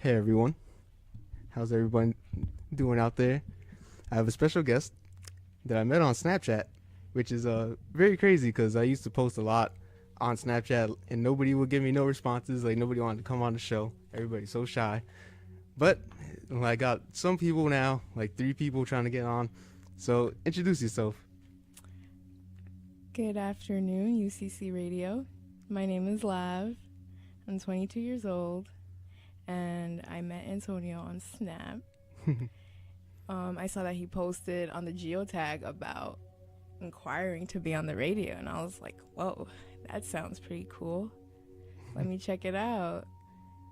Hey everyone, how's everyone doing out there? I have a special guest that I met on Snapchat, which is very crazy because I used to post a lot on Snapchat and nobody would give me no responses. Like nobody wanted to come on the show. Everybody's so shy. But I got some people now, like 3 people trying to get on. So introduce yourself. Good afternoon, UCC Radio. My name is Lav. I'm 22 years old, and I met Antonio on Snap. I saw that he posted on the geotag about inquiring to be on the radio, and I was like, whoa, that sounds pretty cool. Let me check it out.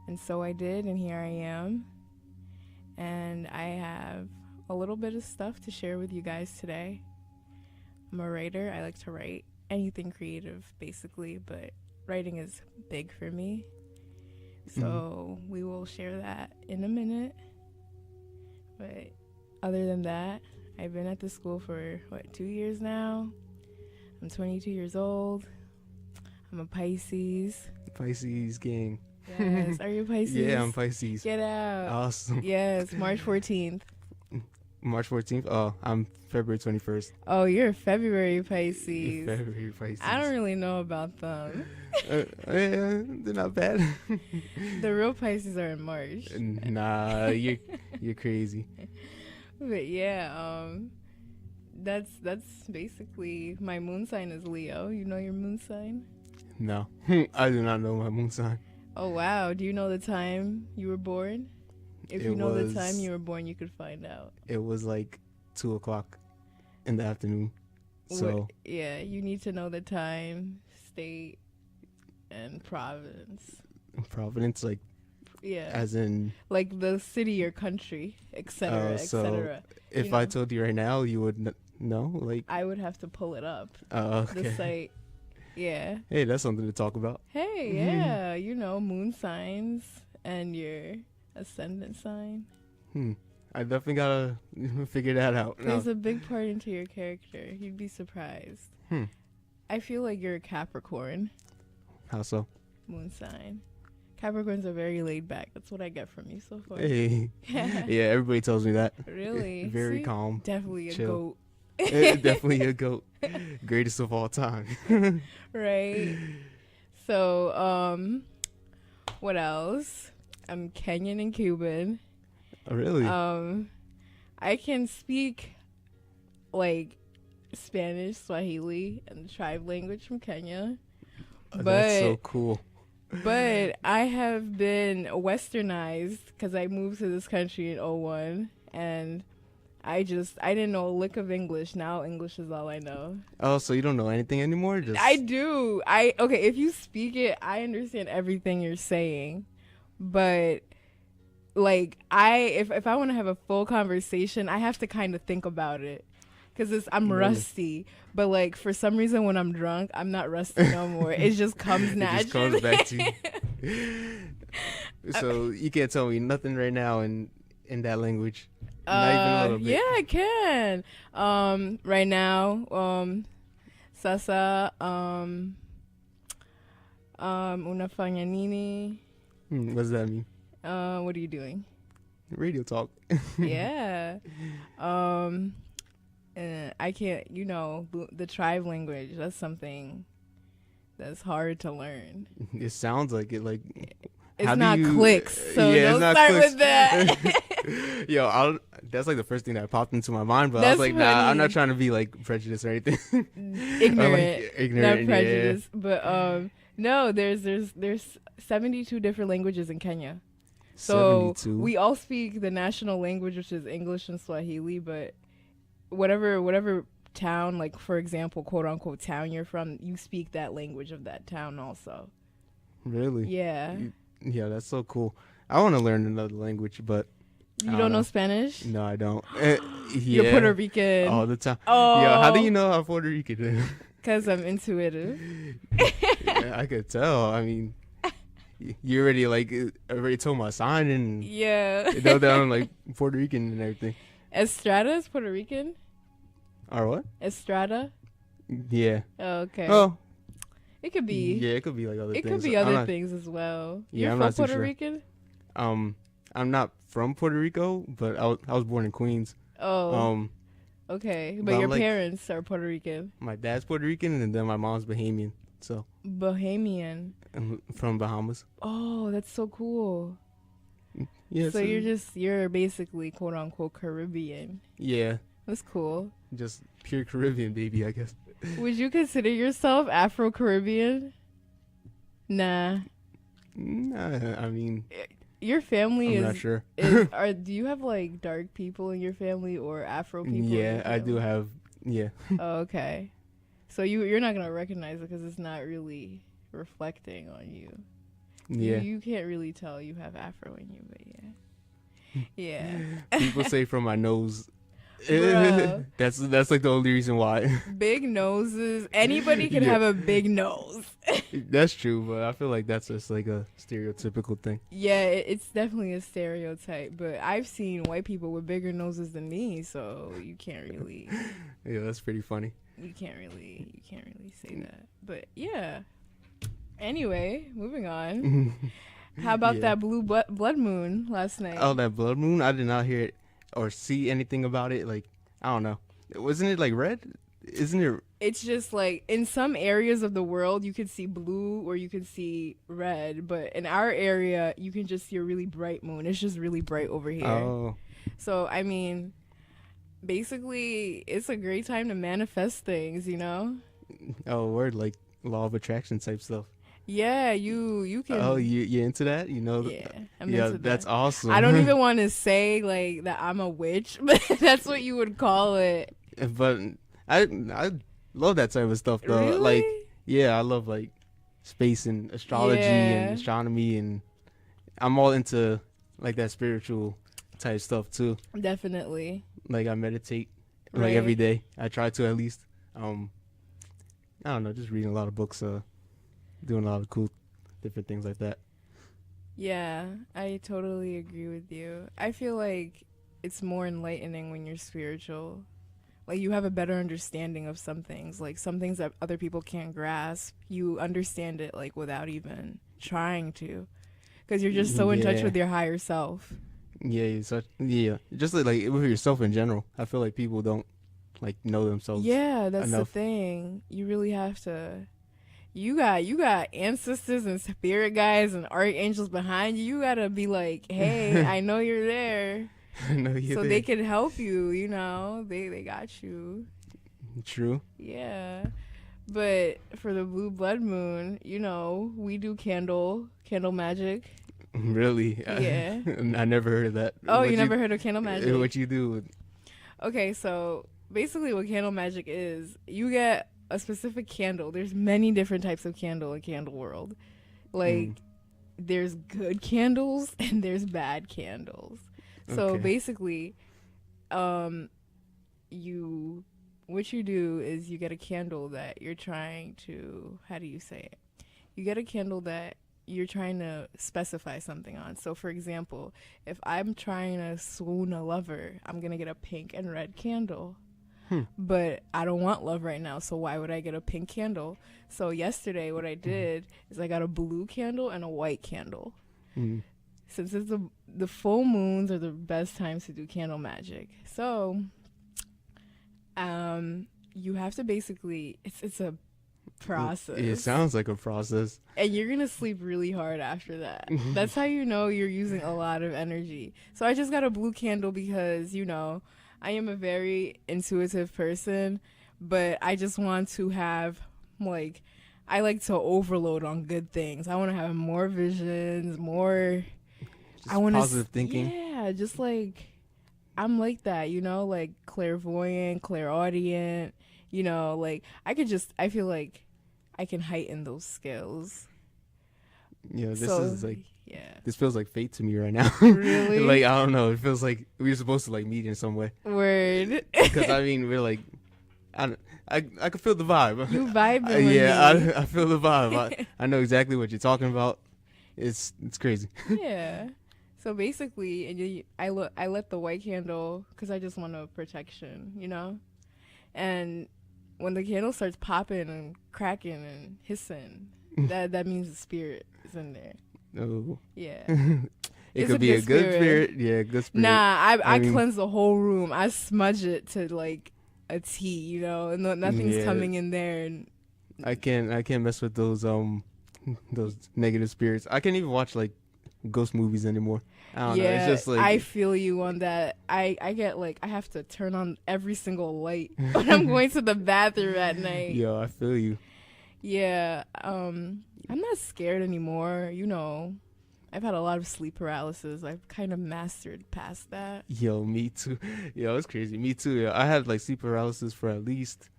And so I did, and here I am. And I have a little bit of stuff to share with you guys today. I'm a writer. I like to write anything creative, basically, but writing is big for me. So we will share that in a minute. But other than that, I've been at the school for, 2 years now. I'm 22 years old. I'm a Pisces. Pisces gang. Yes. Are you a Pisces? Yeah, I'm Pisces. Get out. Awesome. Yes, March 14th. March 14th? Oh, I'm February 21st. Oh, you're a February Pisces. February Pisces. I don't really know about them. Yeah, they're not bad. The real Pisces are in March. Nah, you're crazy. But yeah, that's basically my moon sign is Leo. You know your moon sign? No, I do not know my moon sign. Oh wow, do you know the time you were born? If you know the time you were born, you could find out. It was like 2:00 in the afternoon. So yeah, you need to know the time, state, and province. Providence, like Yeah, as in like the city or country, etc., etc. If I told you right now, you would know. Like I would have to pull it up. Okay. The site. Yeah. Hey, that's something to talk about. Hey, yeah, moon signs and your ascendant sign. I definitely gotta figure that out. There's a big part into your character. You'd be surprised. I feel like you're a Capricorn. How so? Moon sign. Capricorns are very laid back. That's what I get from you so far. Hey. Yeah, everybody tells me that. Really? Very See? calm. Definitely a chill. goat. Definitely a goat. Greatest of all time. Right. So, what else? I'm Kenyan and Cuban. Oh, really? I can speak like Spanish, Swahili, and the tribe language from Kenya. That's so cool. But I have been westernized because I moved to this country in '01, and I didn't know a lick of English. Now English is all I know. Oh, so you don't know anything anymore? I do. Okay, if you speak it, I understand everything you're saying. But like if I want to have a full conversation, I have to kind of think about it. Because I'm rusty, but like for some reason when I'm drunk, I'm not rusty no more. It just comes naturally. It just comes back to you. So you can't tell me nothing right now in that language. Not even a little bit. Yeah, I can. Right now, Sasa, una fagnanini. What does that mean? What are you doing? Radio talk. Yeah. I can't, the tribe language, that's something that's hard to learn. It sounds like it, like... It's not clicks, so don't start with that. Yo, that's like the first thing that popped into my mind, but that's I was like, funny. nah, I'm not trying to be like prejudiced or anything. Ignorant, not prejudiced. Yeah. But no, there's 72 different languages in Kenya. So 72? We all speak the national language, which is English and Swahili, but whatever town, like for example, quote unquote town you're from, you speak that language of that town also. Really? Yeah. Yeah, that's so cool. I want to learn another language, but you don't know Spanish? No, I don't. You're Puerto Rican. All the time. Oh. Yo, how do you know I'm Puerto Rican? Because I'm intuitive. Yeah, I could tell. I mean, you already told my sign and yeah, you know that I'm like Puerto Rican and everything. Estrada is Puerto Rican? Or what? Estrada? Yeah. Oh, okay. Oh. It could be. Yeah, it could be like other things. It could be other things as well. Yeah, You're I'm from not too Puerto sure. Rican? I'm not from Puerto Rico, but I was born in Queens. Oh, Um, okay. but But I'm your like parents are Puerto Rican. my dad's Puerto Rican, and then my mom's Bahamian. So Bahamian. I'm from Bahamas. Oh, that's so cool. Yeah, So so you're basically quote unquote Caribbean. yeah, That's cool. just pure Caribbean baby, I guess. Would you consider yourself Afro Caribbean? Nah. Nah, I mean, Your family I'm not is sure. do you have like dark people in your family or Afro people? In your Yeah, I do family? have. Yeah, Oh, okay. So you're not gonna recognize it because it's not really reflecting on you. yeah. You can't really tell you have Afro in you, but yeah. People say from my nose. Bruh. That's like the only reason why. Big noses. Anybody can Yeah. have a big nose. That's true, but I feel like that's just like a stereotypical thing. Yeah, it's definitely a stereotype, but I've seen white people with bigger noses than me, so you can't really Yeah, that's pretty funny. you can't really say that. But yeah. Anyway, moving on. How about Yeah. that blue blood moon last night? Oh, that blood moon! I did not hear it or see anything about it. Like, I don't know. Wasn't it like red? Isn't it? It's just like in some areas of the world you could see blue or you could see red, but in our area you can just see a really bright moon. It's just really bright over here. Oh, So I mean, basically it's a great time to manifest things, you know? oh, word, like law of attraction type stuff. Yeah, you can. Oh, you into that? Yeah, I'm yeah, into that's that. awesome. I don't even want to say like that I'm a witch, but that's what you would call it. But I love that type of stuff though. Really? Like, yeah, I love like space and astrology and Yeah. astronomy, and I'm all into like that spiritual type stuff too. Definitely. Like I meditate like Right. every day. I try to at least. I don't know, just reading a lot of books, doing a lot of cool different things like that. Yeah, I totally agree with you. I feel like it's more enlightening when you're spiritual. Like you have a better understanding of some things, like some things that other people can't grasp. You understand it like without even trying to, because you're just so in touch Yeah. with your higher self. Yeah, just like with yourself in general. I feel like people don't like know themselves. Yeah, that's enough. the thing. You really have to. You got ancestors and spirit guides and archangels behind you. You gotta be like, hey, I know you're there. No, you So they can help you, you know. They got you. True. Yeah. But for the blue blood moon, you know, we do candle magic. Really? Yeah. I never heard of that. Oh, What you never heard of candle magic? What you do? Okay, so basically what candle magic is, you get a specific candle. There's many different types of candle in candle world. Like there's good candles and there's bad candles. So Okay. basically, what you do is you get a candle that you're trying to, how do you say it? You get a candle that you're trying to specify something on. So for example, if I'm trying to swoon a lover, I'm going to get a pink and red candle. But I don't want love right now, so why would I get a pink candle? So yesterday what I did is I got a blue candle and a white candle. Since it's the full moons are the best times to do candle magic. So you have to basically, it's a process. It sounds like a process. And you're going to sleep really hard after that. That's how you know you're using a lot of energy. So I just got a blue candle because, you know, I am a very intuitive person, but I just want to have, like, I like to overload on good things. I want to have more visions, more... Just I want positive thinking. Yeah, just like... I'm like that, you know? Like, clairvoyant, clairaudient, you know? Like, I feel like I can heighten those skills. Yeah, this So, is like... Yeah. This feels like fate to me right now. Really? Like, I don't know. It feels like we were supposed to like meet in some way. Word. Because I mean, we're like, I can feel the vibe. You vibing with Yeah, me. I feel the vibe. I know exactly what you're talking about. It's crazy. Yeah. So basically, I let the white candle, because I just want a protection, you know? And when the candle starts popping and cracking and hissing, that means the spirit is in there. Oh. Yeah. It It's could a be a good good spirit. spirit. Yeah, good spirit. Nah, I mean, cleanse the whole room. I smudge it to like a T, you know, and nothing's yeah, coming in there. And I can't mess with those negative spirits. I can't even watch like ghost movies anymore. I don't know. It's yeah, just I like, feel you on that. I get like I have to turn on every single light when I'm going to the bathroom at night. yo, I feel you. Yeah, I'm not scared anymore. You know, I've had a lot of sleep paralysis. I've kind of mastered past that. Yo, me too. Yo, it's crazy. Me too. Yo. I had like sleep paralysis for at least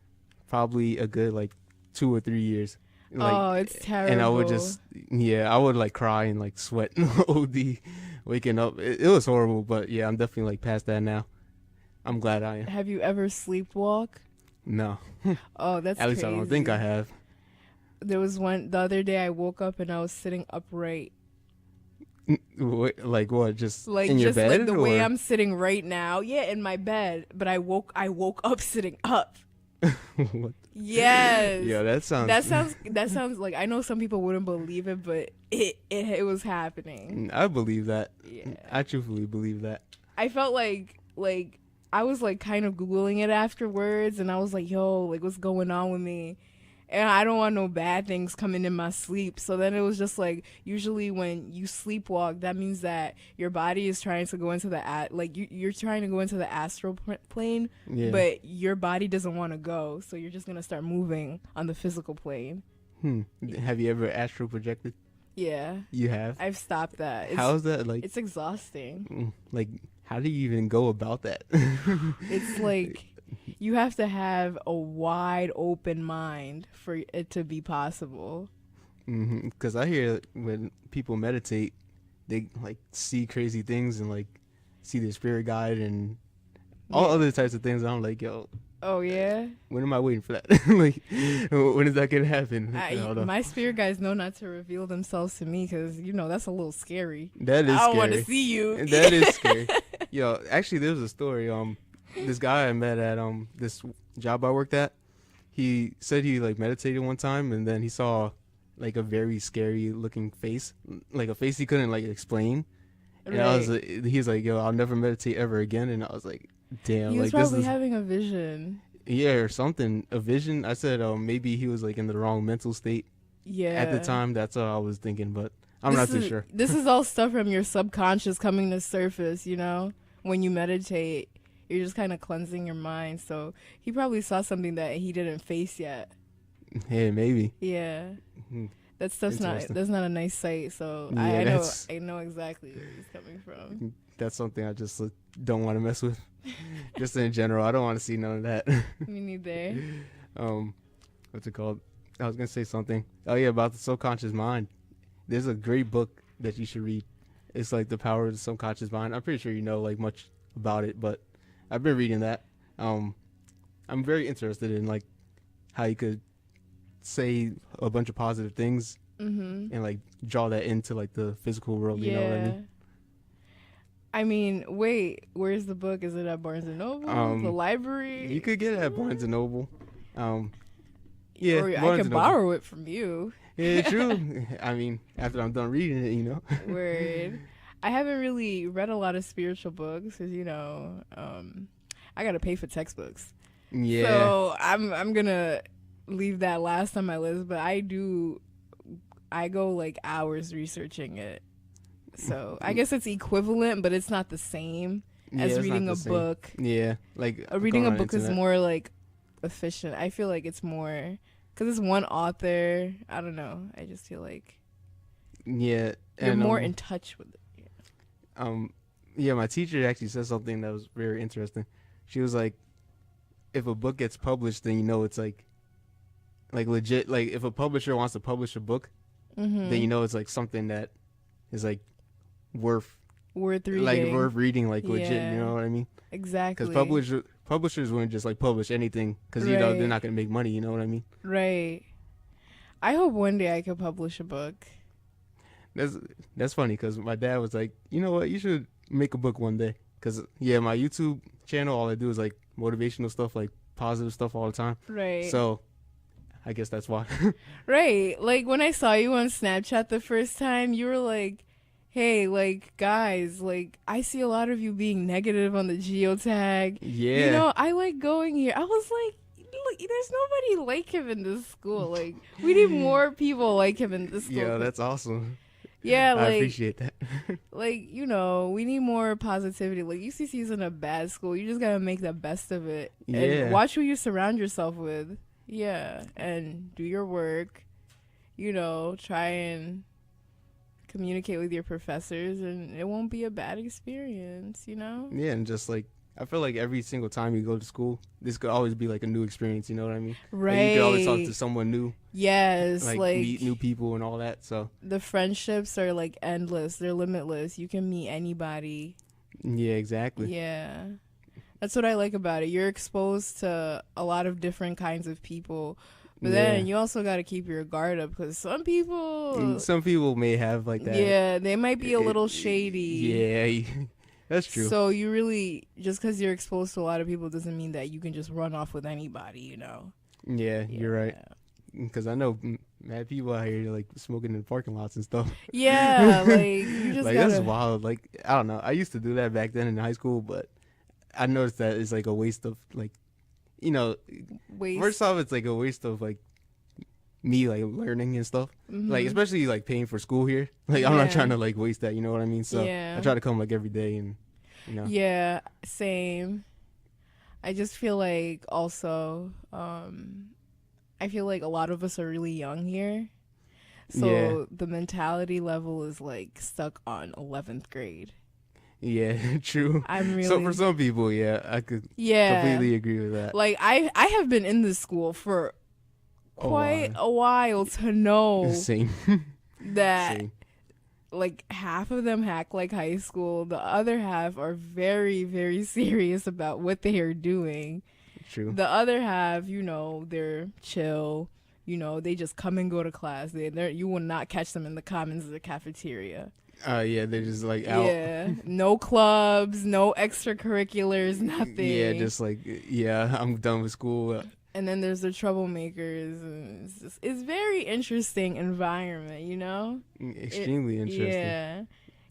probably a good like 2 or 3 years. Oh, it's And I would terrible. I would like cry and like sweat OD waking up. It was horrible, but yeah, I'm definitely like past that now. I'm glad I am. Have you ever sleepwalk? No, Oh, that's at least I don't think I crazy. have. There was one the other day I woke up and I was sitting upright. Like what? Just Like in your just like bed the way or I'm sitting right now. Yeah, in my bed, but I woke up sitting up. what? Yes. Yeah, that sounds. That sounds like I know some people wouldn't believe it, but it was happening. I believe that. Yeah. I truthfully believe that. I felt like I was like kind of googling it afterwards and I was like, "Yo, like what's going on with me?" And I don't want no bad things coming in my sleep. So then it was just like usually when you sleepwalk, that means that your body is trying to go into you're trying to go into the astral plane, Yeah. but your body doesn't want to go. So you're just going to start moving on the physical plane. Have you ever astral projected? Yeah. You have. I've stopped that. How's that like? It's exhausting. Like, how do you even go about that? It's like you have to have a wide open mind for it to be possible. Because I hear when people meditate, they like see crazy things and like see their spirit guide and all Yeah. other types of things. I'm like, yo, Oh yeah. when am I waiting for that? Like, when is that gonna happen? I don't know. My spirit guides know not to reveal themselves to me because that's a little scary. That is I don't want to scary. see you. That is scary. Yo, actually, there was a story. This guy I met at this job I worked at. He said he like meditated one time, and then he saw like a very scary looking face, like a face he couldn't like explain. And I was Right. like, he's like, yo, I'll never meditate ever again. And I was like, damn, He was like this probably is having a vision. yeah or something, a vision. I said, maybe he was like in the wrong mental state Yeah. at the time. That's all I was thinking, but I'm not too sure. This is all stuff from your subconscious coming to surface. When you meditate, you're just kind of cleansing your mind. So he probably saw something that he didn't face yet. Yeah, maybe. Yeah. Hmm. That stuff's not Interesting. that's not a nice sight. So Yeah, I know that's- I know exactly where he's coming from. That's something I just don't want to mess with. Just in general, I don't want to see none of that. Me neither. What's it called? I was gonna say something. Oh yeah, about the subconscious mind. There's a great book that you should read. It's like The Power of the Subconscious Mind. I'm pretty sure you know like much about it, but I've been reading that. I'm very interested in like how you could say a bunch of positive things Mhm. and like draw that into like the physical world. You know what I mean? I mean, wait, where's the book? Is it at Barnes and Noble? The library? You could get it at Barnes and Noble. Yeah, Or I Barnes could and Noble. borrow it from you. Yeah, true. I mean, after I'm done reading it, you know. Word. I haven't really read a lot of spiritual books because I gotta pay for textbooks. Yeah. So I'm gonna leave that last on my list, but I go like hours researching it. So I guess it's equivalent, but it's not the same Yeah, as it's not reading the a same. book. Yeah, like Reading going a on book is internet. more like efficient. I feel like it's more because it's one author. I don't know. I just feel like Yeah, you're and more in touch with it. yeah, my teacher actually said something that was very interesting. She was like, if a book gets published, then you know it's like legit. Like if a publisher wants to publish a book, Mm-hmm. then you know it's like something that is like worth Worth reading. like worth reading, like legit. Yeah. You know what I mean? Exactly. Because publishers wouldn't just like publish anything because you know they're Right. not gonna make money. You know what I mean? Right. I hope one day I could publish a book. That's funny because my dad was like, you know what, you should make a book one day. Because yeah, my YouTube channel, all I do is like motivational stuff, like positive stuff all the time. Right. So I guess that's why. Right. Like when I saw you on Snapchat the first time, you were like, hey, like, guys, like, I see a lot of you being negative on the geotag. You Yeah. know, I like going here. I was like, look, there's nobody like him in this school. Like, we need more people like him in this school. Yeah, that's awesome. Yeah, I appreciate that. you know, we need more positivity. Like, UCC isn't a bad school. You just gotta make the best of it and Yeah. watch who you surround yourself with. Yeah, and do your work. You know, try and communicate with your professors, and it won't be a bad experience. You know. Yeah, and just like I feel like every single time you go to school, this could always be like a new experience. You know what I mean? Right. Like, you could always talk to someone new. Yes, Like meet new people and all that. So the friendships are like endless. They're limitless. You can meet anybody. yeah, exactly. Yeah. That's what I like about it. You're exposed to a lot of different kinds of people. But then you also got to keep your guard up because some people may have like that. Yeah, they might be a little shady. Yeah, that's true. So you really, just because you're exposed to a lot of people doesn't mean that you can just run off with anybody, you know? Yeah, you're right. Because I know mad people out here like smoking in parking lots and stuff. Yeah, like you just like gotta... that's wild. Like I don't know. I used to do that back then in high school, but I noticed that it's like a waste of like, you know, first off, it's like a waste of like me like learning and stuff. Mm-hmm. Like especially like paying for school here. Like I'm not trying to like waste that. You know what I mean? So I try to come like every day and you know. Yeah, same. I just feel like also, I feel like a lot of us are really young here. So the mentality level is like stuck on 11th grade. Yeah, true. I'm really... So for some people, yeah, I could completely agree with that. Like I have been in this school for quite a while to know Same. that Same. Like half of them hack like high school. The other half are very, very serious about what they are doing. True. The other half, you know, they're chill. You know, they just come and go to class. You will not catch them in the commons of the cafeteria. Yeah, they're just like out. Yeah, no clubs, no extracurriculars, nothing. Yeah, just like I'm done with school. And then there's the troublemakers. And it's very interesting environment, you know. Extremely interesting. Yeah,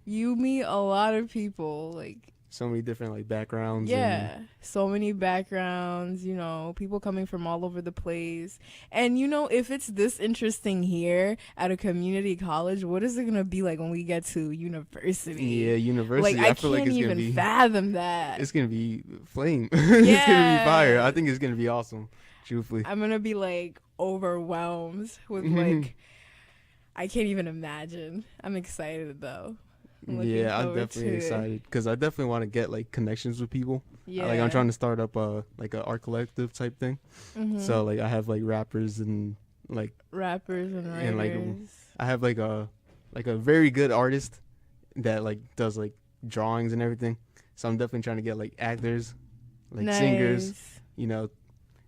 you meet a lot of people, like so many different like backgrounds. Yeah, so many backgrounds, you know, people coming from all over the place. And, you know, if it's this interesting here at a community college, what is it going to be like when we get to university? Yeah, university. Like, I feel can't like it's even gonna be, fathom that. It's going to be flame. Yeah. It's going to be fire. I think it's going to be awesome, truthfully. I'm going to be, like, overwhelmed with, like, I can't even imagine. I'm excited, though. Yeah, I'm definitely excited because I definitely want to get like connections with people. Yeah, like I'm trying to start up like a art collective type thing. Mm-hmm. So like I have like rappers and like writers, and like I have like a very good artist that like does like drawings and everything. So I'm definitely trying to get like actors, like singers, you know.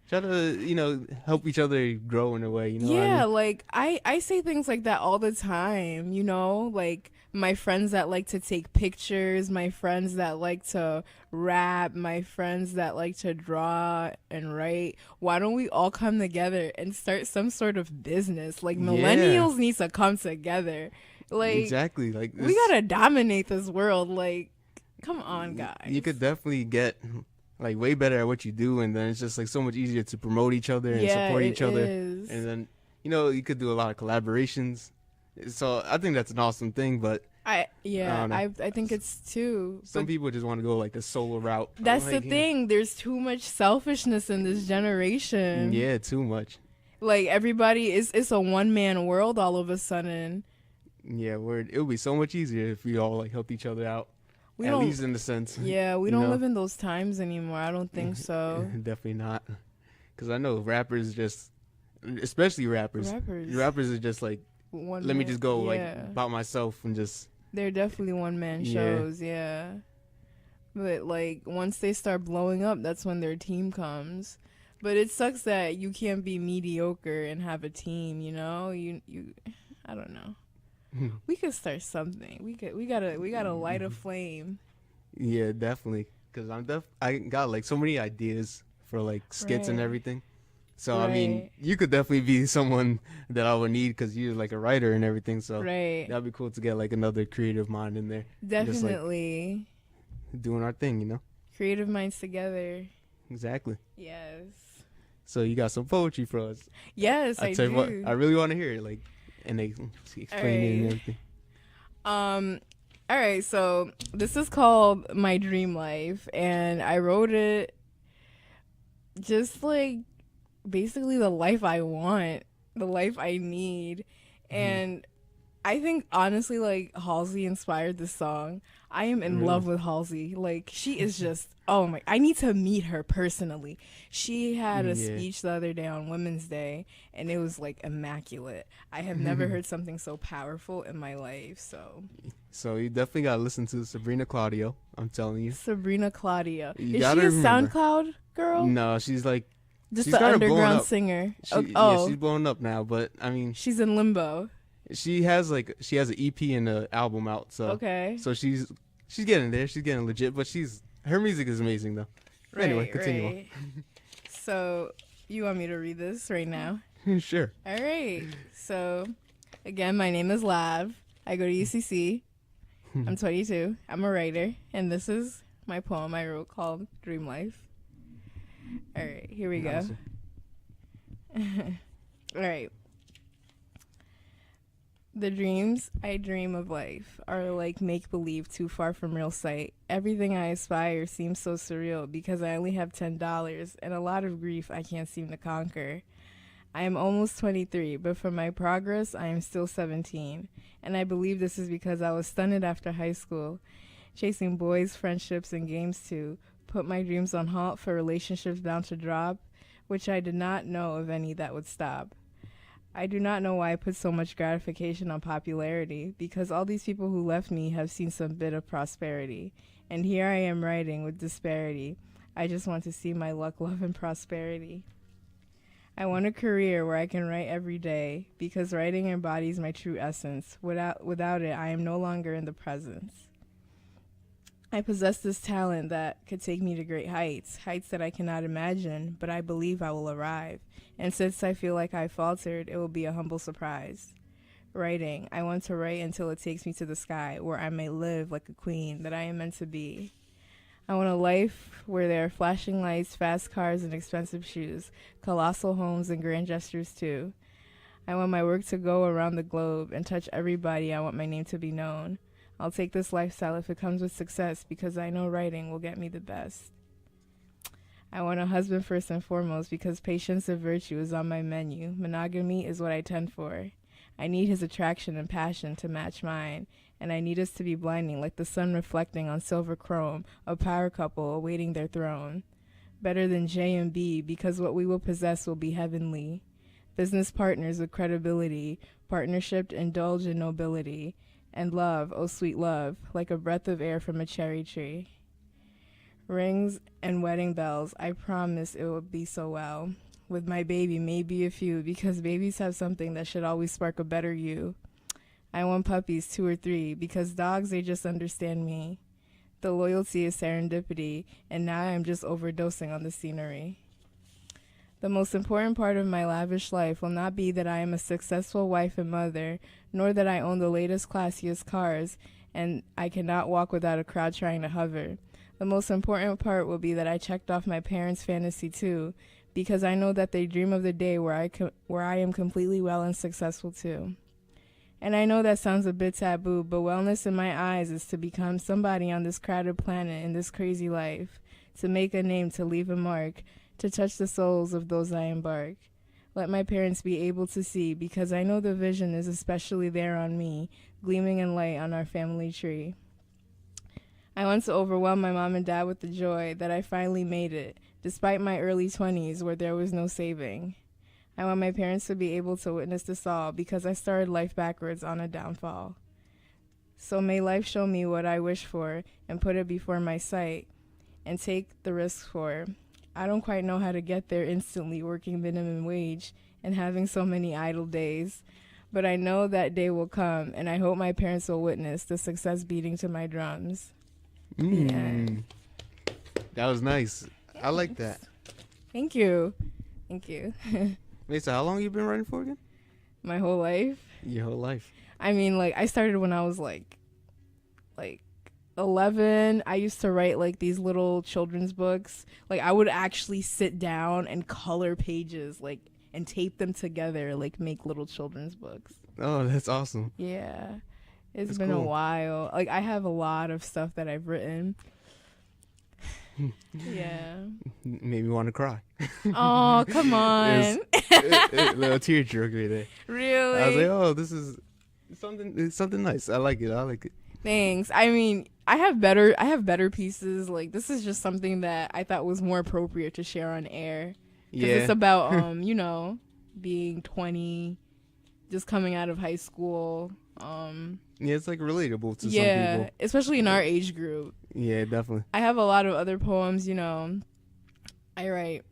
Try to, you know, help each other grow in a way, you know. Yeah, what I mean? like I say things like that all the time, you know, like my friends that like to take pictures, my friends that like to rap, my friends that like to draw and write. Why don't we all come together and start some sort of business? Like millennials need to come together. Like exactly, like we gotta dominate this world. Like, come on, guys. You could definitely get like way better at what you do, and then it's just like so much easier to promote each other and support each other. And then, you know, you could do a lot of collaborations. So I think that's an awesome thing, but I think it's too. Some people just want to go like a solo route. That's the thing. There's too much selfishness in this generation. Yeah, too much. Like everybody it's a one man world all of a sudden. Yeah, it would be so much easier if we all like helped each other out. At least in the sense. Yeah, we don't live in those times anymore. I don't think so. Definitely not. Because I know rappers just, especially rappers are just like, let me just go like about myself and just. They're definitely one man shows, yeah. But like once they start blowing up, that's when their team comes. But it sucks that you can't be mediocre and have a team, you know? You I don't know. We could start something. We gotta light a flame. Yeah, definitely. Cause I got like so many ideas for like skits and everything. So I mean, Right. you could definitely be someone that I would need because you're like a writer and everything. So Right. that'd be cool to get like another creative mind in there, just like Definitely. doing our thing, you know? Creative minds together. Exactly. Yes. So you got some poetry for us. Yes, I I tell you what, I do. really want to hear it, like, and they All explain it and right. everything. Um all right, so this is called My Dream Life, and I wrote it just like basically the life I want, the life I need. Hmm. And I think honestly, like, Halsey inspired this song. I am in Really? love with Halsey. Like, she is just, oh my, I need to meet her personally. She had a Yeah. speech the other day on Women's Day, and it was like immaculate. I have never heard something so powerful in my life. So, So you definitely gotta listen to Sabrina Claudio. I'm telling you, Sabrina Claudia. you Is she gotta a remember. SoundCloud girl? No, she's like Just she's an kind of blowing underground up. singer. Yeah, she's Oh, blowing up now. But I mean, she's in limbo. she has an EP and an album out. So Okay. so she's getting there. She's getting legit. But her music is amazing though. But anyway, Right, continue right. So, you want me to read this right now? on. Sure. All right. So, again, my name is Lav. I go to UCC. I'm 22. I'm a writer, and this is my poem I wrote called Dream Life. All right, here we go. All right. The dreams I dream of life are like make believe too far from real sight. Everything I aspire seems so surreal because I only have $10 and a lot of grief I can't seem to conquer. I am almost 23, but for my progress, I am still 17. And I believe this is because I was stunned after high school, chasing boys, friendships, and games to put my dreams on halt for relationships bound to drop, which I did not know of any that would stop. I do not know why I put so much gratification on popularity, because all these people who left me have seen some bit of prosperity. And here I am writing with disparity. I just want to see my luck, love, and prosperity. I want a career where I can write every day, because writing embodies my true essence. Without it, I am no longer in the presence. I possess this talent that could take me to great heights, heights that I cannot imagine, but I believe I will arrive. And since I feel like I faltered, it will be a humble surprise. Writing, I want to write until it takes me to the sky, where I may live like a queen that I am meant to be. I want a life where there are flashing lights, fast cars, and expensive shoes, colossal homes, and grand gestures too. I want my work to go around the globe and touch everybody. I want my name to be known. I'll take this lifestyle if it comes with success because I know writing will get me the best. I want a husband first and foremost because patience and virtue is on my menu. Monogamy is what I tend for. I need his attraction and passion to match mine, and I need us to be blinding like the sun reflecting on silver chrome, a power couple awaiting their throne. Better than J and B because what we will possess will be heavenly. Business partners with credibility, partnership to indulge in nobility, and love, oh sweet love, like a breath of air from a cherry tree. Rings and wedding bells, I promise it will be so well. With my baby, maybe a few, because babies have something that should always spark a better you. I want puppies, 2 or 3, because dogs, they just understand me. The loyalty is serendipity, and now I'm just overdosing on the scenery. The most important part of my lavish life will not be that I am a successful wife and mother, nor that I own the latest, classiest cars, and I cannot walk without a crowd trying to hover. The most important part will be that I checked off my parents' fantasy too, because I know that they dream of the day where I am completely well and successful too. And I know that sounds a bit taboo, but wellness in my eyes is to become somebody on this crowded planet in this crazy life, to make a name, to leave a mark, to touch the souls of those I embark. Let my parents be able to see, because I know the vision is especially there on me, gleaming in light on our family tree. I want to overwhelm my mom and dad with the joy that I finally made it, despite my early 20s where there was no saving. I want my parents to be able to witness this all because I started life backwards on a downfall. So may life show me what I wish for and put it before my sight and take the risks for. I don't quite know how to get there instantly working minimum wage and having so many idle days, but I know that day will come and I hope my parents will witness the success beating to my drums. Yeah. That was nice. I like that. Thank you. Thank you. Wait, so how long you been writing for again? My whole life. Your whole life. I mean, like, I started when I was like 11. I used to write like these little children's books. Like, I would actually sit down and color pages, like, and tape them together, like make little children's books. Oh, that's awesome. Yeah. It's That's been a cool. while. Like, I have a lot of stuff that I've written. Yeah. Made me want to cry. Oh, come on. A little tear jerker there. Really? I was like, oh, this is something nice. I like it. Thanks. I mean, I have better pieces. Like, this is just something that I thought was more appropriate to share on air. Because it's about, being 20, just coming out of high school. Yeah, it's like relatable to some people. Especially in our age group. Yeah, definitely. I have a lot of other poems, I write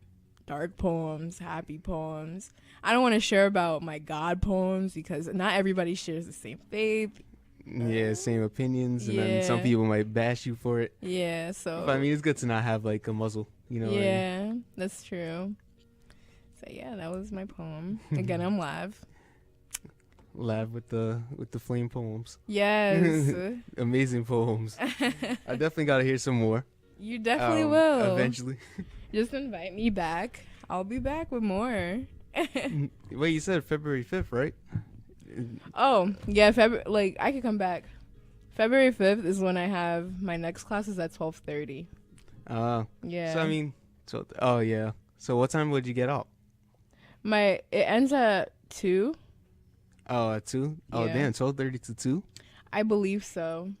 dark poems, happy poems. I don't want to share about my God poems because not everybody shares the same faith. Yeah, same opinions, and then some people might bash you for it. Yeah, so. But I mean, it's good to not have like a muzzle, what I mean? That's true. So yeah, that was my poem. Again, I'm live. Live with the flame poems. Yes. Amazing poems. I definitely got to hear some more. You definitely will. Eventually. Just invite me back. I'll be back with more. Wait, you said February 5th, right? Oh, yeah, I could come back. February 5th is when I have my next class is at 12:30. Yeah. So I mean, oh yeah. So what time would you get out? It ends at 2. Oh, at 2? Oh, Yeah. damn, 12:30 to 2? I believe so.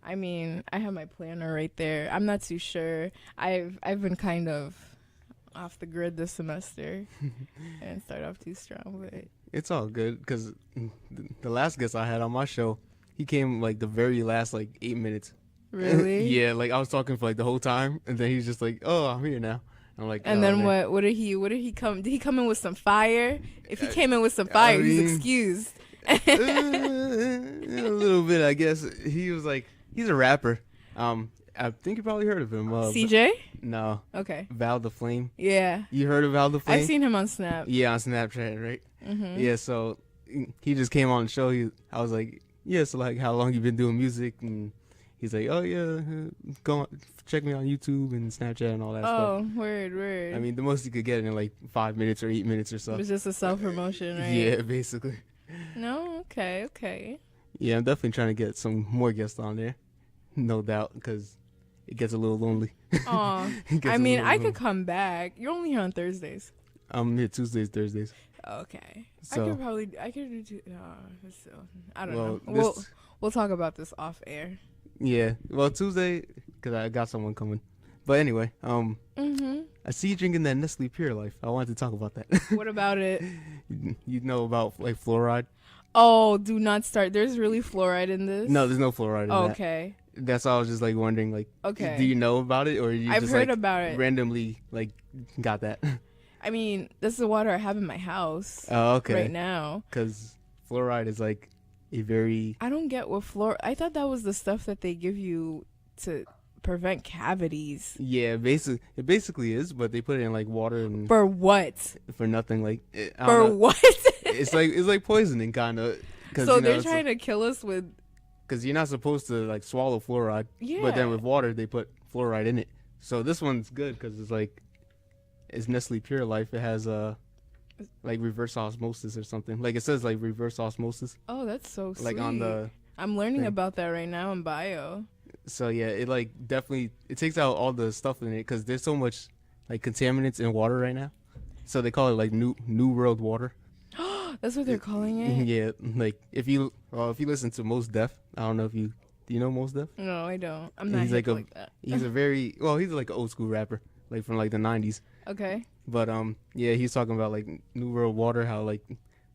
I mean, I have my planner right there. I'm not too sure. I've been kind of off the grid this semester. I didn't start off too strong, but It's all good because the last guest I had on my show, he came like the very last like 8 minutes. really? Yeah, like I was talking for like the whole time, and then he's just like, "Oh, I'm here now." I'm like, And oh, then man. what did he come? Did he come in with some fire? If he came in with some fire, he's excused. A little bit, I guess. He was like, he's a rapper. I think you probably heard of him. CJ? No, Okay. Val the Flame. Yeah. You heard of Val the Flame? I've seen him on Snap. Yeah, on Snapchat, right? Mm-hmm. Yeah, so he just came on the show. I was like, yeah, so like, how long you been doing music? And he's like, oh yeah, go on, check me on YouTube and Snapchat and all that stuff. Oh, word. I mean, the most you could get in like 5 minutes or 8 minutes or so. It was just a self-promotion, right? Yeah, basically. No? Okay. Yeah, I'm definitely trying to get some more guests on there. No doubt, because it gets a little lonely. Aw. I mean, I could come back. You're only here on Thursdays. I'm here Tuesdays, Thursdays. Okay. So, I could do I don't well, know. We'll talk about this off air. Yeah, well, Tuesday, because I got someone coming. But anyway, Mm-hmm. I see you drinking that Nestle Pure Life. I wanted to talk about that. What about it? You know about like fluoride? Oh, do not start. There's really fluoride in this? No, there's no fluoride in that. Okay. That's why I was just like wondering, like, Okay. do you know about it, or you I've just heard like about it. randomly like got that? I mean, this is the water I have in my house Oh, okay. right now. Because fluoride is like a very I don't get what I thought that was the stuff that they give you to prevent cavities. it basically is, but they put it in like water and For what? for nothing. Like I For don't know. what? it's like poisoning kind of. So they're trying to kill us with. Because you're not supposed to like swallow fluoride, Yeah. but then with water they put fluoride in it. So this one's good because it's Nestle Pure Life. It has like reverse osmosis or something. Like it says like reverse osmosis. Oh, that's so sweet. Like on the. I'm learning thing. about that right now in bio. So yeah, it like definitely it takes out all the stuff in it because there's so much like contaminants in water right now. So they call it like new world water. That's what they're calling it? Yeah, like if you listen to Mos Def, I don't know if do you know Mos Def? No, I don't. I'm not He's hip like that. He's he's like an old school rapper, like from like the 90s. Okay. But yeah, he's talking about like new world water, how like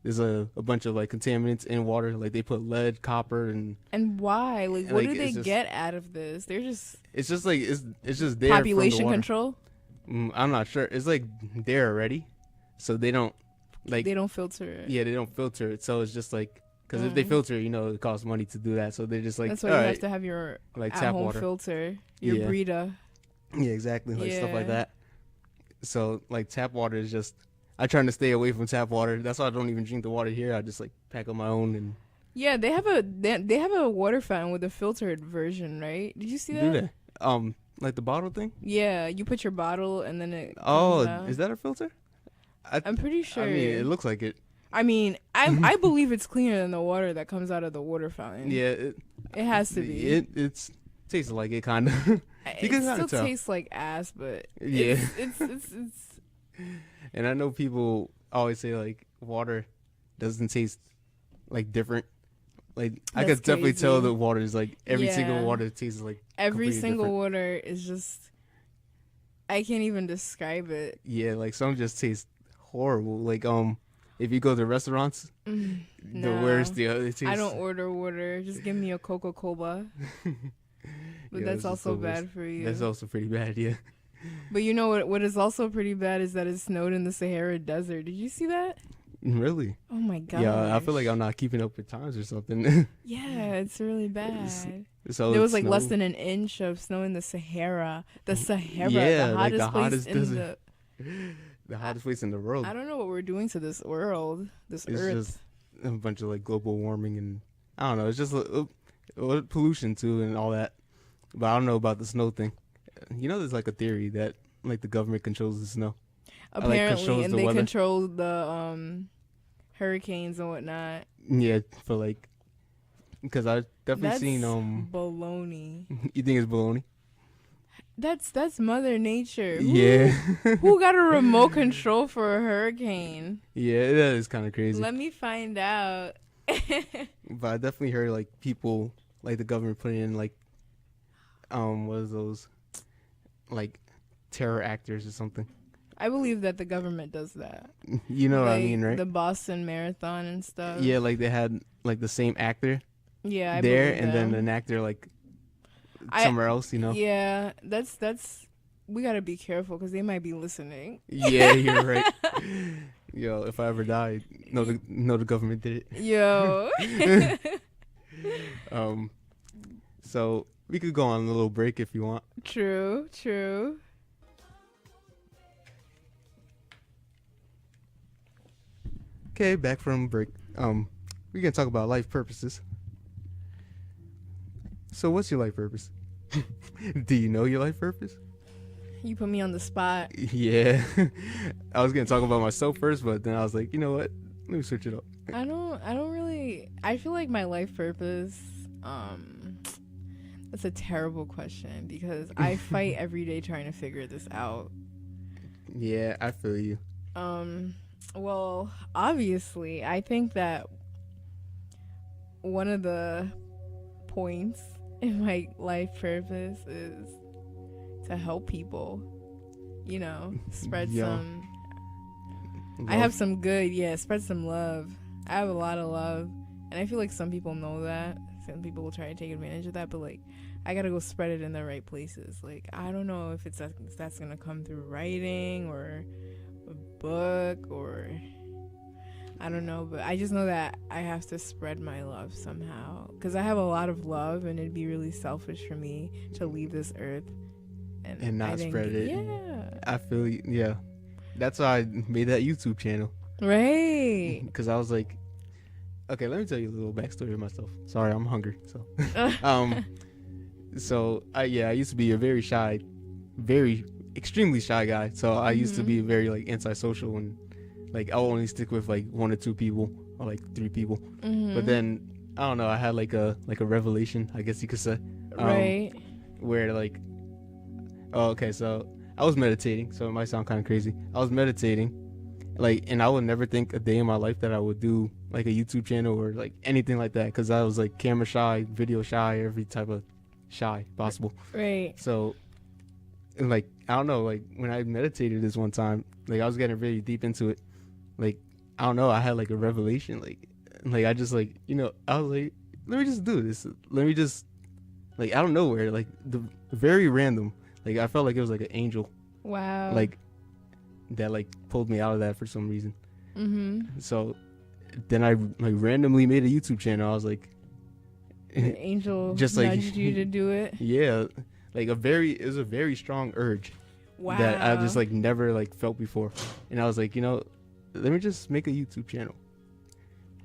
there's a bunch of like contaminants in water, like they put lead, copper, and why? Like, and, what like, do they it's just- get out of this? They're just it's just like it's just there population from the water. control. I'm not sure. It's like there already, so they don't like They don't filter it. yeah, they don't filter it. So it's just like because if they filter, it costs money to do that. So they're just like That's why all you right, have to have your like tap at-home water. filter, your Yeah. Brita. Yeah, exactly, like stuff like Yeah. that. So like tap water is just I try to stay away from tap water. That's why I don't even drink the water here. I just like pack up my own and Yeah, they have a water fountain with a filtered version, right? Did you see do that? that. Like the bottle thing. Yeah, you put your bottle and then it Oh, comes out. is that a filter? I'm pretty sure. I mean, it looks like it. I mean, I believe it's cleaner than the water that comes out of the water fountain. Yeah, It has to be. It's tastes like it kind of. It can kinda still tell. tastes like ass, but Yeah. it's And I know people always say like water doesn't taste like different. Like I That's could definitely tell crazy. the water is like every single Yeah. water tastes like every completely single different. water is just. I can't even describe it. Yeah, like some just taste horrible. Like if you go to restaurants, the Nah. worst. The other tastes. I don't order water. Just give me a Coca-Cola. But Yeah, that's this is also the worst. bad for you. That's also pretty bad. Yeah. But you know what is also pretty bad is that it snowed in the Sahara Desert. Did you see that? Really? Oh my god. Yeah, I feel like I'm not keeping up with times or something. Yeah, it's really bad. So There was it like less snowed. than an inch of snow in the Sahara. The Sahara, Yeah, the like hottest the place hottest in desert. The hottest place in the world. I don't know what we're doing to this world, this It's earth. just a bunch of like global warming and I don't know. It's just pollution too and all that. But I don't know about the snow thing. You know, there's like a theory that like the government controls the snow. Apparently, controls and the they weather. control the hurricanes and whatnot. Yeah, for like because I definitely That's seen baloney. You think it's baloney? That's Mother Nature. Yeah, Who got a remote control for a hurricane? yeah, that is kind of crazy. Let me find out. But I definitely heard like people like the government putting in like what is those like terror actors or something. I believe that the government does that. You know what I Like, mean, right? The Boston Marathon and stuff. Yeah, like they had like the same actor Yeah, I there, believe and then them. an actor like I- somewhere else. You know? Yeah, that's. We gotta be careful because they might be listening. Yeah, you're right. Yo, if I ever die, the government did it. Yo. So we could go on a little break if you want. True. Okay, back from break. We can talk about life purposes. So, what's your life purpose? Do you know your life purpose? You put me on the spot. Yeah, I was gonna talk about myself first, but then I was like, you know what? Let me switch it up. I don't really. I feel like my life purpose. That's a terrible question because I fight every day trying to figure this out. Yeah, I feel you. Well, obviously, I think that one of the points in my life purpose is to help people. You know, spread Yeah. some. I have some good, spread some love. I have a lot of love, and I feel like some people know that. Some people will try to take advantage of that, but like, I gotta go spread it in the right places. Like, I don't know if that's gonna come through writing or a book or I don't know, but I just know that I have to spread my love somehow because I have a lot of love, and it'd be really selfish for me to leave this earth And not I didn't spread it. Yeah, I feel you. Yeah, that's why I made that YouTube channel. right. Because I was like, okay, let me tell you a little backstory of myself. Sorry, I'm hungry. So, I used to be a very shy, extremely shy guy. So I used to be very like antisocial and like I'll only stick with like 1 or 2 people or like 3 people. But then I don't know. I had like a revelation, I guess you could say, Right. where like, so I was meditating. So it might sound kind of crazy. I was meditating, like, and I would never think a day in my life that I would do like a YouTube channel or like anything like that because I was like camera shy, video shy, every type of shy possible. Right. So, and like I don't know, like when I meditated this one time, like I was getting really deep into it. Like I don't know, I had like a revelation. Like I just like I was like, let me just do this. Let me just like out of nowhere, like the very random. Like I felt like it was like an angel, Wow. like that like pulled me out of that for some reason. So then I like randomly made a YouTube channel. I was like, An angel just like nudged you to do it. yeah, like it was a very strong urge Wow. that I just like never like felt before, and I was like, let me just make a YouTube channel.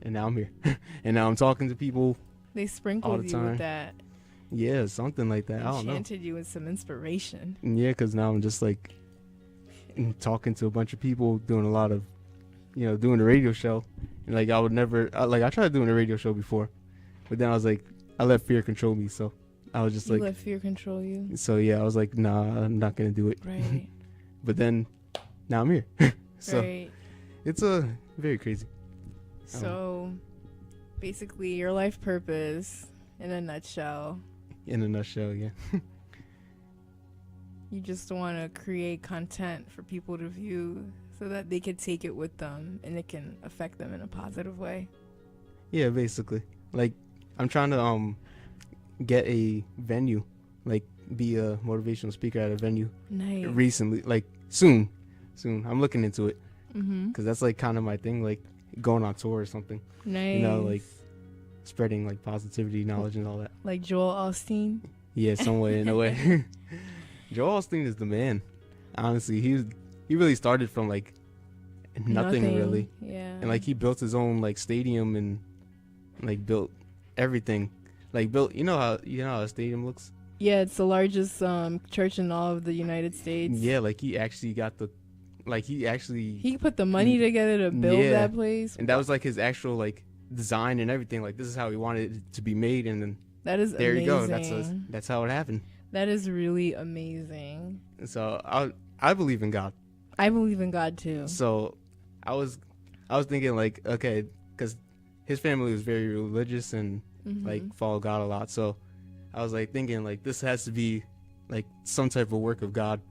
And now I'm here. And now I'm talking to people. They all sprinkled the you time. with that. Yeah, something like that. I don't know. Enchanted you with some inspiration. Yeah, because now I'm just like talking to a bunch of people, doing a lot of, doing a radio show. And like I would never, I tried doing a radio show before, but then I was like, I let fear control me. So I was just You like, let fear control you. so yeah, I was like, nah, I'm not gonna do it. Right. But then now I'm here. So right. it's very crazy. So basically, your life purpose, in a nutshell, In a nutshell, yeah. you just want to create content for people to view so that they could take it with them and it can affect them in a positive way. Yeah, basically. Like I'm trying to get a venue, like be a motivational speaker at a venue Nice. recently, like soon. I'm looking into it Mm-hmm. because that's like kind of my thing, like going on tour or something. Nice. Like spreading like positivity, knowledge, and all that. Like Joel Osteen. Yeah, some way in a way. Joel Osteen is the man. Honestly, he really started from like nothing really, Yeah. and like he built his own like stadium and like built everything. Like built, you know how a stadium looks. Yeah, it's the largest church in all of the United States. Yeah, like he actually got the, like he put the money together to build Yeah. that place. and that was like his actual like design and everything. Like this is how he wanted it to be made, and then That is there amazing. you go. That's how it happened. That is really amazing. So I believe in God. I believe in God too. So I was thinking like, okay, because his family was very religious and Mhm. like follow God a lot. So I was like thinking like this has to be like some type of work of God.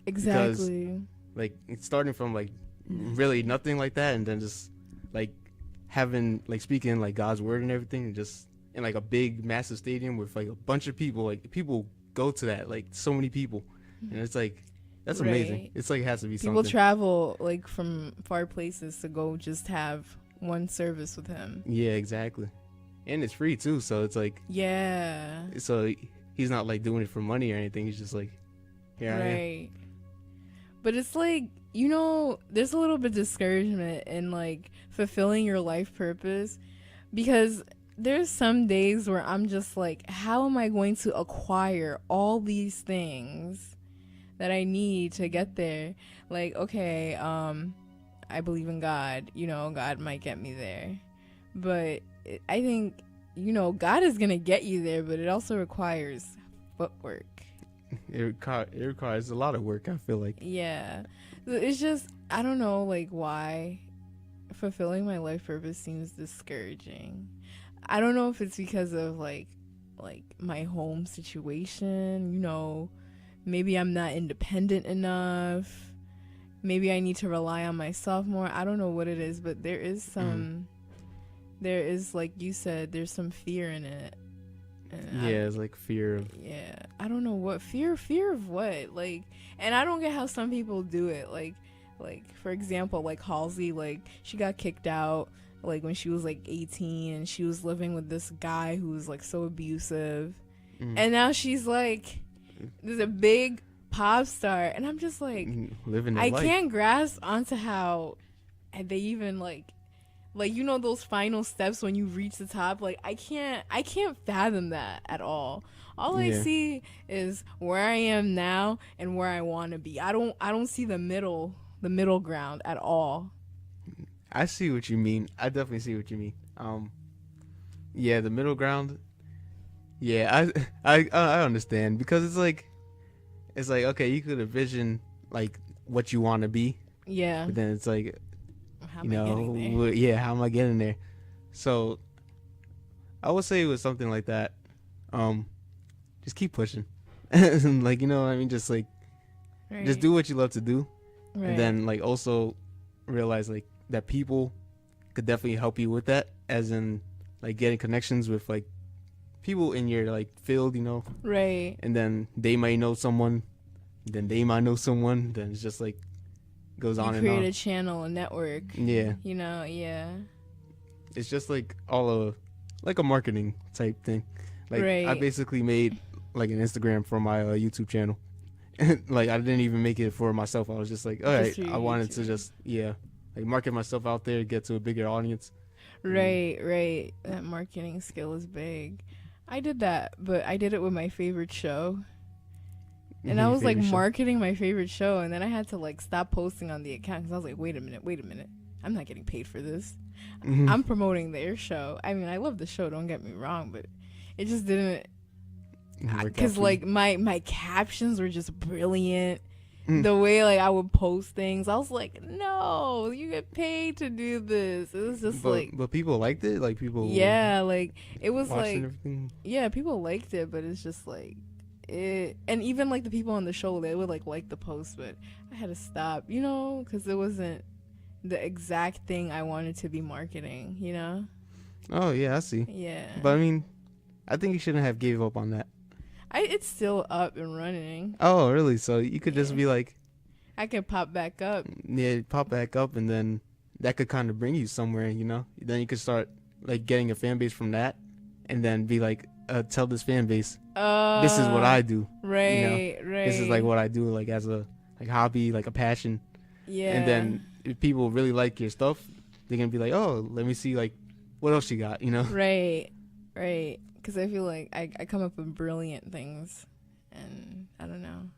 Exactly. Like it's starting from like really nothing like that, and then just like having like speaking like God's word and everything, and just in like a big massive stadium with like a bunch of people. Like people go to that, like so many people, and it's like that's amazing. Right. It's like it has to be People something. travel like from far places to go just have one service with him. Yeah, exactly. And it's free too, so it's like Yeah. so he's not like doing it for money or anything. He's just like, here I am. Right. But it's like, you know, there's a little bit of discouragement in like fulfilling your life purpose, because there's some days where I'm just like, how am I going to acquire all these things that I need to get there? Like, okay, I believe in God, you know, God might get me there. But I think, you know, God is going to get you there, but it also requires footwork. It requires a lot of work, I feel like. Yeah. It's just, I don't know, like, why fulfilling my life purpose seems discouraging. I don't know if it's because of, like my home situation, you know, maybe I'm not independent enough. Maybe I need to rely on myself more. I don't know what it is, but there is there is, like you said, there's some fear in it. And Yeah, it's like fear of yeah, I don't know what fear of what, like, and I don't get how some people do it, like for example, like Halsey, like she got kicked out like when she was like 18, and she was living with this guy who was like so abusive, and now she's like there's a big pop star, and I'm just like living their I life. can't grasp onto how they even like you know those final steps when you reach the top. Like I can't fathom that at all. All I Yeah. see is where I am now and where I want to be. I don't see the middle ground at all. I see what you mean. I definitely see what you mean. Yeah, the middle ground. Yeah, I understand, because it's like okay, you could envision like what you want to be, Yeah. but then it's like, How you am I know, getting there? yeah, how am I getting there? So I would say it was something like that. Just keep pushing. Like, you know what I mean? Just like Right. just do what you love to do, Right. and then like also realize like that people could definitely help you with that, as in like getting connections with like people in your like field, you know, right. and then they might know someone, then they might know someone, then it's just like goes on You and create on. a channel, a network. Yeah, You know, yeah. it's just like all like a marketing type thing. Like I Right. basically made like an Instagram for my YouTube channel. Like I didn't even make it for myself. I was just like, all right, Just for your I wanted to YouTube. just like market myself out there, get to a bigger audience. Right. That marketing skill is big. I did that, but I did it with my favorite show. And I Your was like favorite show. marketing my favorite show, and then I had to like stop posting on the account because I was like, wait a minute. I'm not getting paid for this. Mhm. I'm promoting their show. I mean, I love the show, don't get me wrong, but it just didn't, Work out because for like you. my captions were just brilliant. Mm. The way like I would post things, I was like, no, you get paid to do this. It was just like, But people liked it. Like people yeah, like it was watched and like, everything. yeah, people liked it, but it's just like it, and even like the people on the show, they would like the post, but I had to stop, because it wasn't the exact thing I wanted to be marketing. Oh yeah, I see. Yeah, But I mean, I think you shouldn't have gave up on that. it's still up and running. Oh really? So you could just Yeah. be like, I could pop back up. yeah, pop back up, and then that could kind of bring you somewhere. Then you could start like getting a fan base from that, and then be like, tell this fan base, this is what I do. Right. This is like what I do, like as a like hobby, like a passion. Yeah. And then if people really like your stuff, they're gonna be like, oh, let me see like what else you got. Right. Because I feel like I come up with brilliant things, and I don't know.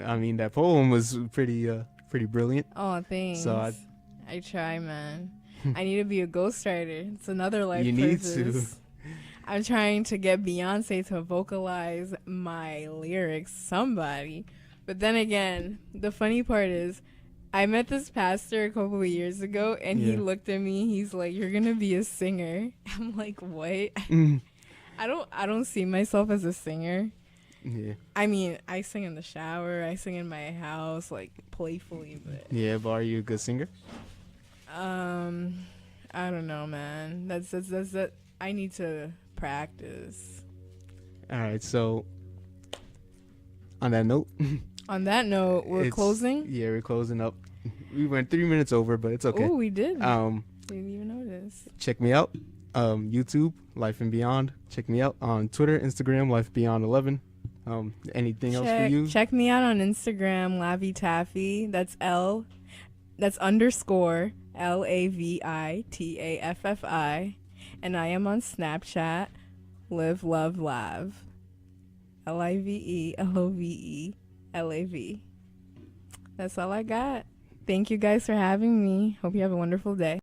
I mean, that poem was pretty brilliant. Oh, thanks. So I try, man. I need to be a ghostwriter. It's another life You need purpose. to. I'm trying to get Beyonce to vocalize my lyrics, somebody. But then again, the funny part is, I met this pastor a couple of years ago, and he Yeah. looked at me. He's like, "You're gonna be a singer." I'm like, "What?" Mm. I don't see myself as a singer. Yeah. I mean, I sing in the shower. I sing in my house, like playfully, but Yeah, but are you a good singer? I don't know, man. That's that. I need to practice. All right. So on that note, On that note, we're closing. Yeah, we're closing up. We went 3 minutes over, but it's okay. Oh, we did. Um, Didn't even notice. check me out. YouTube, Life and Beyond. Check me out on Twitter, Instagram, Life Beyond 11. Anything else for you? Check me out on Instagram, Lavi Taffy. That's underscore LAVITAFFI. And I am on Snapchat, Live Love Lav. LIVELOVELAV. That's all I got. Thank you guys for having me. Hope you have a wonderful day.